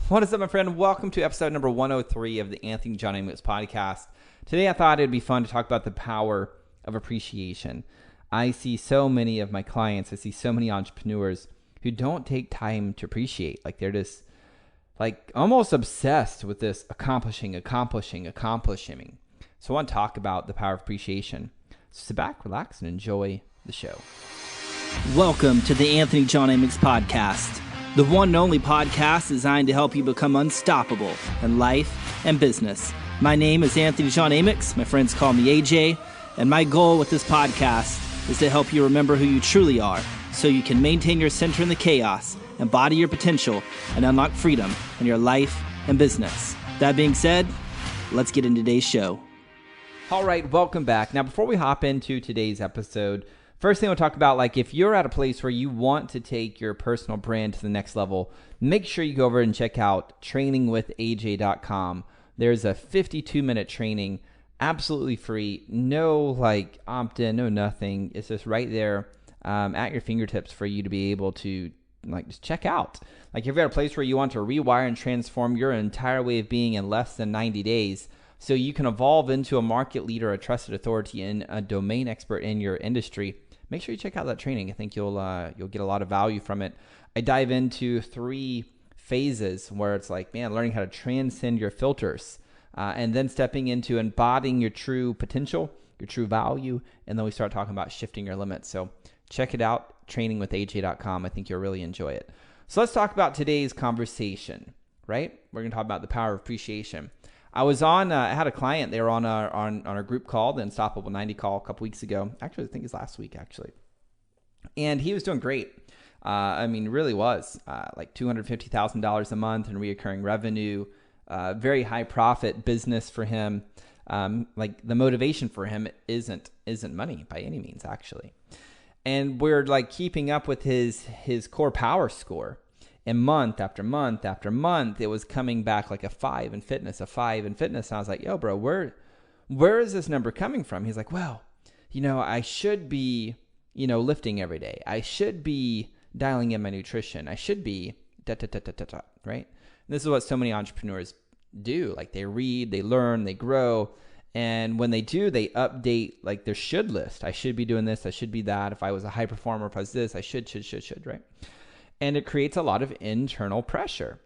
What is up, my friend? Welcome to episode number 103 of the Anthony John Amos podcast. Today, I thought it'd be fun to talk about the power of appreciation. I see so many of my clients, I see so many entrepreneurs who don't take time to appreciate. Like they're just like almost obsessed with this accomplishing. So I want to talk about the power of appreciation. So sit back, relax, and enjoy the show. Welcome to the Anthony John Amos podcast, the one and only podcast designed to help you become unstoppable in life and business. My name is Anthony John Amos. My friends call me AJ, and my goal with this podcast is to help you remember who you truly are so you can maintain your center in the chaos, embody your potential, and unlock freedom in your life and business. That being said, let's get into today's show. All right, welcome back. Now, before we hop into today's episode, first thing we'll talk about, like if you're at a place where you want to take your personal brand to the next level, make sure you go over and check out trainingwithaj.com. There's a 52-minute training, absolutely free, no like opt-in, no nothing. It's just right there at your fingertips for you to be able to like just check out. Like if you're at a place where you want to rewire and transform your entire way of being in less than 90 days, so you can evolve into a market leader, a trusted authority, and a domain expert in your industry, make sure you check out that training. I think you'll get a lot of value from it. I dive into 3 phases where it's like, man, learning how to transcend your filters, and then stepping into embodying your true potential, your true value, and then we start talking about shifting your limits. So check it out, trainingwithaj.com. I think you'll really enjoy it. So let's talk about today's conversation, right? We're going to talk about the power of appreciation. I had a client, they were on our group call, the Unstoppable 90 call a couple weeks ago. Actually, I think it's last week, actually. And he was doing great. Really was. Like $250,000 a month in reoccurring revenue, very high profit business for him. Like the motivation for him isn't money by any means, actually. And we're like keeping up with his core power score. And month after month after month, it was coming back like a 5 in fitness, a 5 in fitness. And I was like, yo, bro, where is this number coming from? He's like, well, I should be, lifting every day. I should be dialing in my nutrition. I should be right? And this is what so many entrepreneurs do. Like they read, they learn, they grow. And when they do, they update like their should list. I should be doing this. I should be that. If I was a high performer, if I was this, I should, right? And it creates a lot of internal pressure.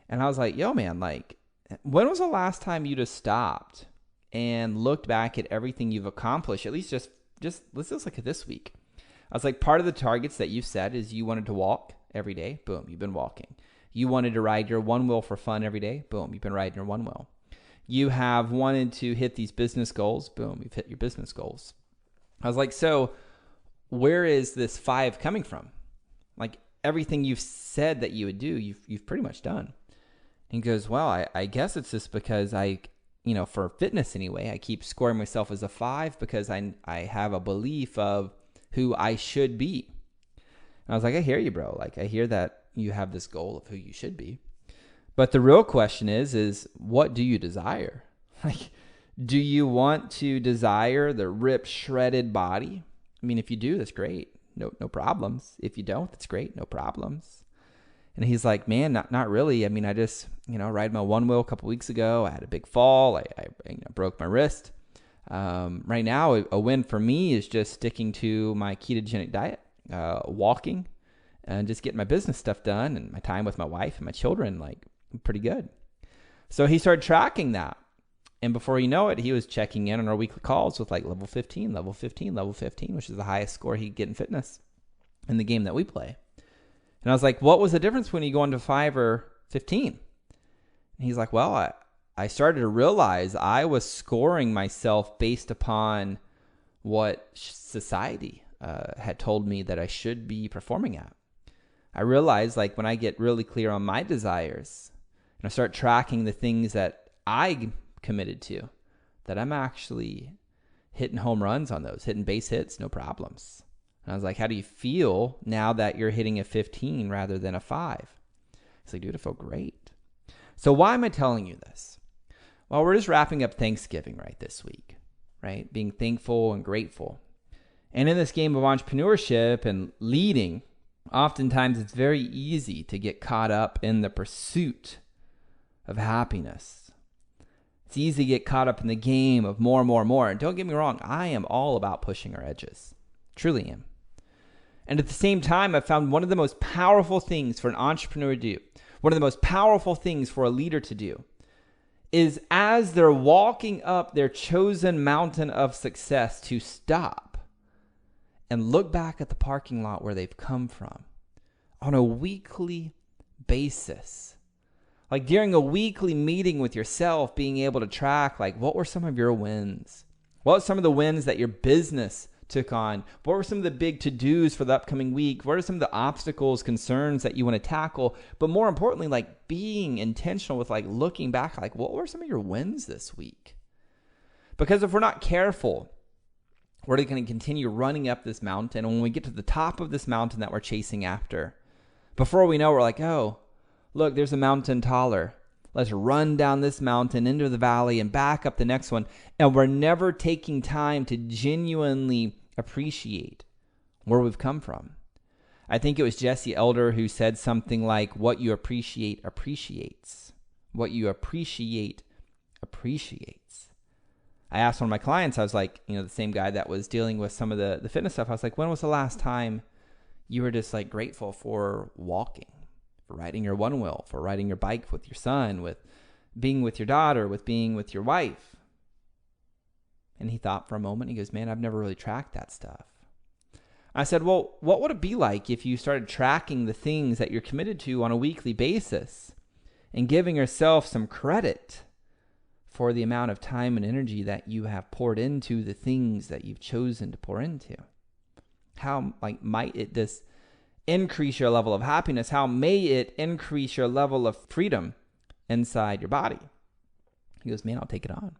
And I was like, yo, man, like, when was the last time you just stopped and looked back at everything you've accomplished? At least just let's just look at this week. I was like, part of the targets that you've set is you wanted to walk every day. Boom, you've been walking. You wanted to ride your one wheel for fun every day. Boom, you've been riding your one wheel. You have wanted to hit these business goals. Boom, you've hit your business goals. I was like, so where is this 5 coming from? Like, everything you've said that you would do, you've pretty much done. And he goes, well, I guess it's just because for fitness anyway, I keep scoring myself as a 5 because I have a belief of who I should be. And I was like, I hear you, bro. Like, I hear that you have this goal of who you should be. But the real question is what do you desire? Like, do you want to desire the ripped, shredded body? I mean, if you do, that's great. No problems. If you don't, that's great. No problems. And he's like, man, not really. I mean, I just, ride my one wheel a couple weeks ago. I had a big fall. I broke my wrist. Right now, a win for me is just sticking to my ketogenic diet, walking, and just getting my business stuff done and my time with my wife and my children, like pretty good. So he started tracking that. And before you know it, he was checking in on our weekly calls with like level 15, which is the highest score he'd get in fitness in the game that we play. And I was like, what was the difference when you go into 5 or 15? And he's like, well, I started to realize I was scoring myself based upon what society had told me that I should be performing at. I realized like when I get really clear on my desires and I start tracking the things that I committed to, that I'm actually hitting home runs on those, hitting base hits, no problems. And I was like, how do you feel now that you're hitting a 15 rather than a 5? He's like, dude, I feel great. So why am I telling you this? Well, we're just wrapping up Thanksgiving right this week, right? Being thankful and grateful. And in this game of entrepreneurship and leading, oftentimes it's very easy to get caught up in the pursuit of happiness. It's easy to get caught up in the game of more and more and more. And don't get me wrong, I am all about pushing our edges. Truly am. And at the same time, I've found one of the most powerful things for an entrepreneur to do, one of the most powerful things for a leader to do, is as they're walking up their chosen mountain of success, to stop and look back at the parking lot where they've come from on a weekly basis. Like during a weekly meeting with yourself, being able to track, like, what were some of your wins? What were some of the wins that your business took on? What were some of the big to-dos for the upcoming week? What are some of the obstacles, concerns that you want to tackle? But more importantly, like being intentional with like looking back, like what were some of your wins this week? Because if we're not careful, we're going to continue running up this mountain. And when we get to the top of this mountain that we're chasing after, before we know, we're like, oh, look, there's a mountain taller. Let's run down this mountain into the valley and back up the next one. And we're never taking time to genuinely appreciate where we've come from. I think it was Jesse Elder who said something like, what you appreciate appreciates. What you appreciate appreciates. I asked one of my clients, I was like, the same guy that was dealing with some of the fitness stuff. I was like, when was the last time you were just like grateful for walking? For riding your one wheel, for riding your bike with your son, with being with your daughter, with being with your wife. And he thought for a moment. He goes, man, I've never really tracked that stuff. I said, well, what would it be like if you started tracking the things that you're committed to on a weekly basis and giving yourself some credit for the amount of time and energy that you have poured into the things that you've chosen to pour into? How might it this increase your level of happiness? How may it increase your level of freedom inside your body? He goes, man, I'll take it on.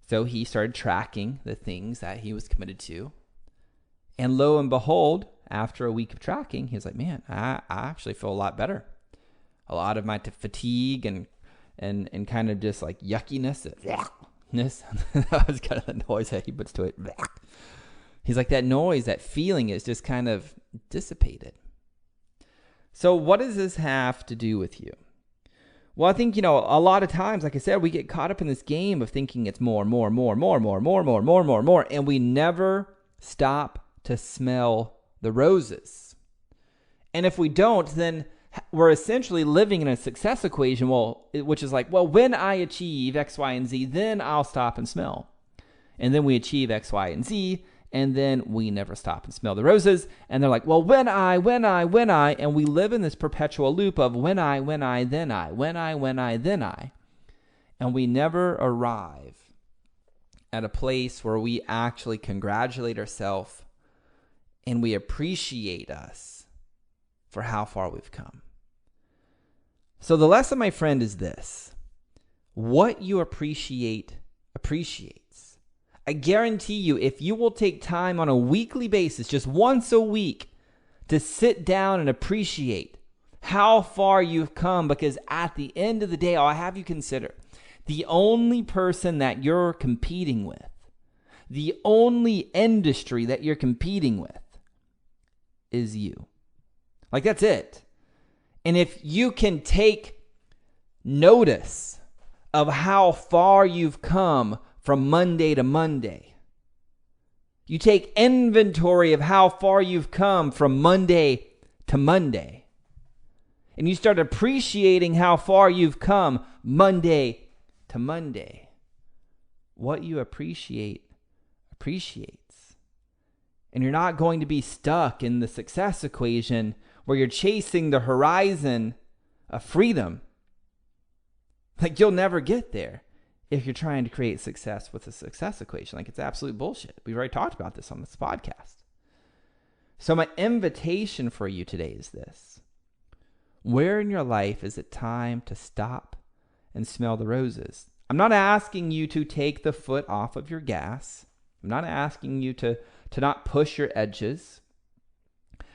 So he started tracking the things that he was committed to. And lo and behold, after a week of tracking, he was like, man, I actually feel a lot better. A lot of my fatigue and kind of just like yuckiness, that was kind of the noise that he puts to it. He's like, that noise, that feeling is just kind of dissipated. So what does this have to do with you? Well, I think, a lot of times, like I said, we get caught up in this game of thinking it's more, and we never stop to smell the roses. And if we don't, then we're essentially living in a success equation, which is like, well, when I achieve X, Y, and Z, then I'll stop and smell. And then we achieve X, Y, and Z, and then we never stop and smell the roses. And they're like, well, when I, and we live in this perpetual loop of when I, then I, when I, then I. And we never arrive at a place where we actually congratulate ourselves and we appreciate us for how far we've come. So the lesson, my friend, is this: what you appreciate appreciates. I guarantee you, if you will take time on a weekly basis, just once a week, to sit down and appreciate how far you've come, because at the end of the day, I'll have you consider the only person that you're competing with, the only industry that you're competing with is you. Like, that's it. And if you can take notice of how far you've come from Monday to Monday, you take inventory of how far you've come from Monday to Monday, and you start appreciating how far you've come Monday to Monday, what you appreciate appreciates. And you're not going to be stuck in the success equation where you're chasing the horizon of freedom. Like, you'll never get there if you're trying to create success with a success equation. Like, it's absolute bullshit. We've already talked about this on this podcast. So my invitation for you today is this: where in your life is it time to stop and smell the roses? I'm not asking you to take the foot off of your gas. I'm not asking you to not push your edges.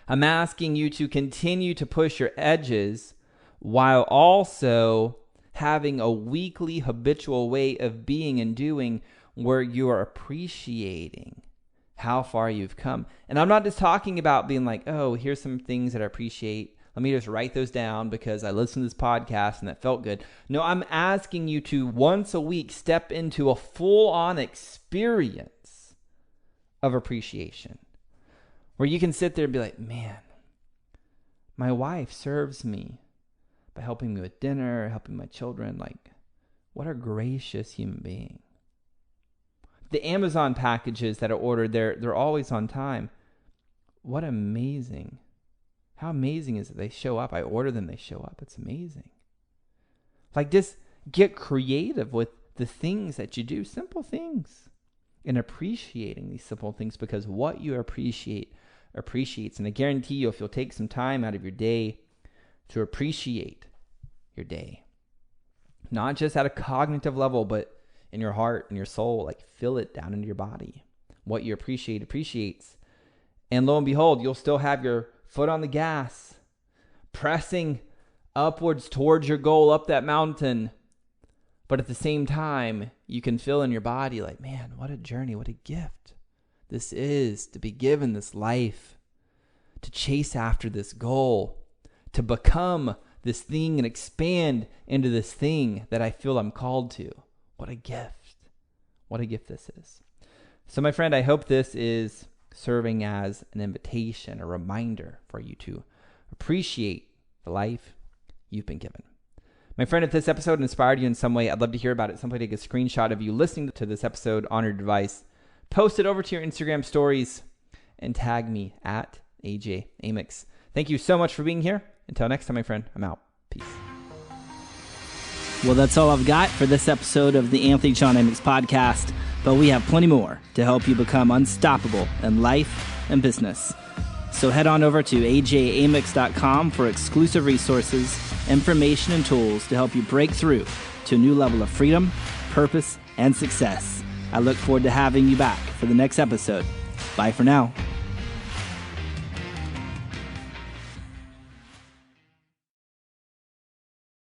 I'm asking you to continue to push your edges while also having a weekly habitual way of being and doing where you are appreciating how far you've come. And I'm not just talking about being like, oh, here's some things that I appreciate. let me just write those down because I listened to this podcast and that felt good. No, I'm asking you to once a week step into a full-on experience of appreciation where you can sit there and be like, man, my wife serves me by helping me with dinner, helping my children. Like, what a gracious human being. The Amazon packages that are ordered, they're always on time. What amazing. How amazing is it? They show up. I order them, they show up. It's amazing. Like, just get creative with the things that you do, simple things, and appreciating these simple things, because what you appreciate appreciates. And I guarantee you, if you'll take some time out of your day to appreciate your day, not just at a cognitive level, but in your heart and your soul, like feel it down into your body. What you appreciate appreciates. And lo and behold, you'll still have your foot on the gas, pressing upwards towards your goal, up that mountain. But at the same time, you can feel in your body like, man, what a journey, what a gift this is, to be given this life, to chase after this goal, to become this thing and expand into this thing that I feel I'm called to. What a gift. What a gift this is. So my friend, I hope this is serving as an invitation, a reminder for you to appreciate the life you've been given. My friend, if this episode inspired you in some way, I'd love to hear about it. Simply take a screenshot of you listening to this episode on your device, post it over to your Instagram stories, and tag me at AJ Amix. Thank you so much for being here. Until next time, my friend, I'm out. Peace. Well, that's all I've got for this episode of the Anthony John Amix podcast, but we have plenty more to help you become unstoppable in life and business. So head on over to ajamix.com for exclusive resources, information, and tools to help you break through to a new level of freedom, purpose, and success. I look forward to having you back for the next episode. Bye for now.